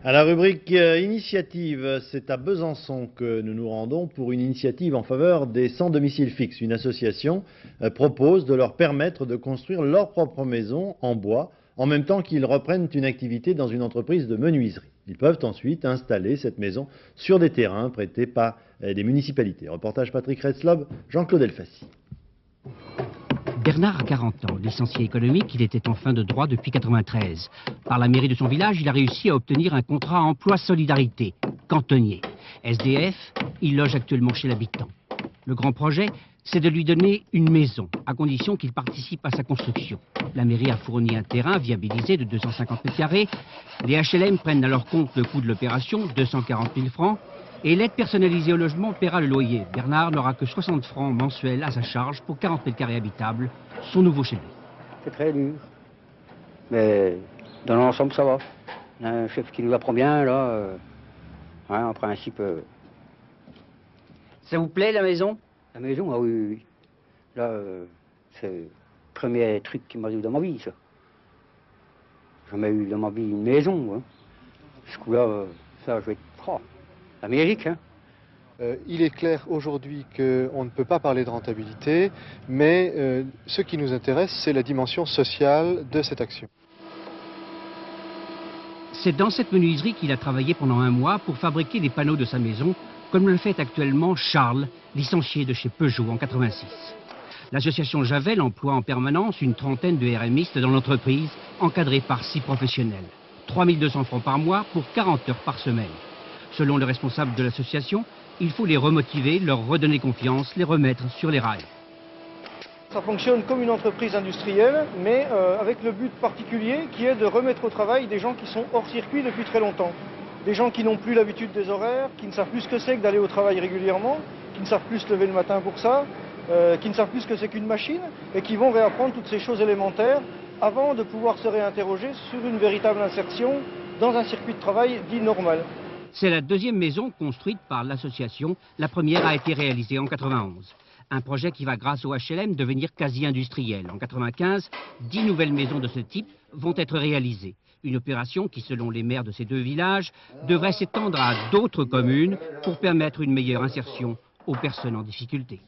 À la rubrique initiative, c'est à Besançon que nous nous rendons pour une initiative en faveur des sans domicile fixe. Une association propose de leur permettre de construire leur propre maison en bois en même temps qu'ils reprennent une activité dans une entreprise de menuiserie. Ils peuvent ensuite installer cette maison sur des terrains prêtés par des municipalités. Reportage Patrick Retzlob, Jean-Claude Elfassi. Bernard a 40 ans, licencié économique, il était en fin de droit depuis 1993. Par la mairie de son village, il a réussi à obtenir un contrat emploi solidarité, cantonnier. SDF, il loge actuellement chez l'habitant. Le grand projet, c'est de lui donner une maison, à condition qu'il participe à sa construction. La mairie a fourni un terrain viabilisé de 250 m². Les HLM prennent à leur compte le coût de l'opération, 240 000 francs. Et l'aide personnalisée au logement paiera le loyer. Bernard n'aura que 60 francs mensuels à sa charge pour 40 m² habitables, son nouveau chez lui. C'est très dur, mais dans l'ensemble ça va. On a un chef qui nous apprend bien, là, en principe. Ça vous plaît la maison? La maison, ah oui, oui, oui. Là, c'est le premier truc qui m'a dit dans ma vie, ça. J'ai jamais eu dans ma vie une maison, hein. Ce coup-là, ça, je vais être... Oh, Amérique, hein. Il est clair aujourd'hui qu'on ne peut pas parler de rentabilité, mais ce qui nous intéresse, c'est la dimension sociale de cette action. C'est dans cette menuiserie qu'il a travaillé pendant un mois pour fabriquer des panneaux de sa maison, comme le fait actuellement Charles, licencié de chez Peugeot en 1986. L'association Javel emploie en permanence une trentaine de RMistes dans l'entreprise, encadrés par 6 professionnels. 3 200 francs par mois pour 40 heures par semaine. Selon le responsable de l'association, il faut les remotiver, leur redonner confiance, les remettre sur les rails. Ça fonctionne comme une entreprise industrielle, mais avec le but particulier qui est de remettre au travail des gens qui sont hors circuit depuis très longtemps. Des gens qui n'ont plus l'habitude des horaires, qui ne savent plus ce que c'est que d'aller au travail régulièrement, qui ne savent plus se lever le matin pour ça, qui ne savent plus ce que c'est qu'une machine, et qui vont réapprendre toutes ces choses élémentaires avant de pouvoir se réinterroger sur une véritable insertion dans un circuit de travail dit normal. C'est la deuxième maison construite par l'association. La première a été réalisée en 1991. Un projet qui va, grâce au HLM, devenir quasi industriel. En 1995, 10 nouvelles maisons de ce type vont être réalisées. Une opération qui, selon les maires de ces 2 villages, devrait s'étendre à d'autres communes pour permettre une meilleure insertion aux personnes en difficulté.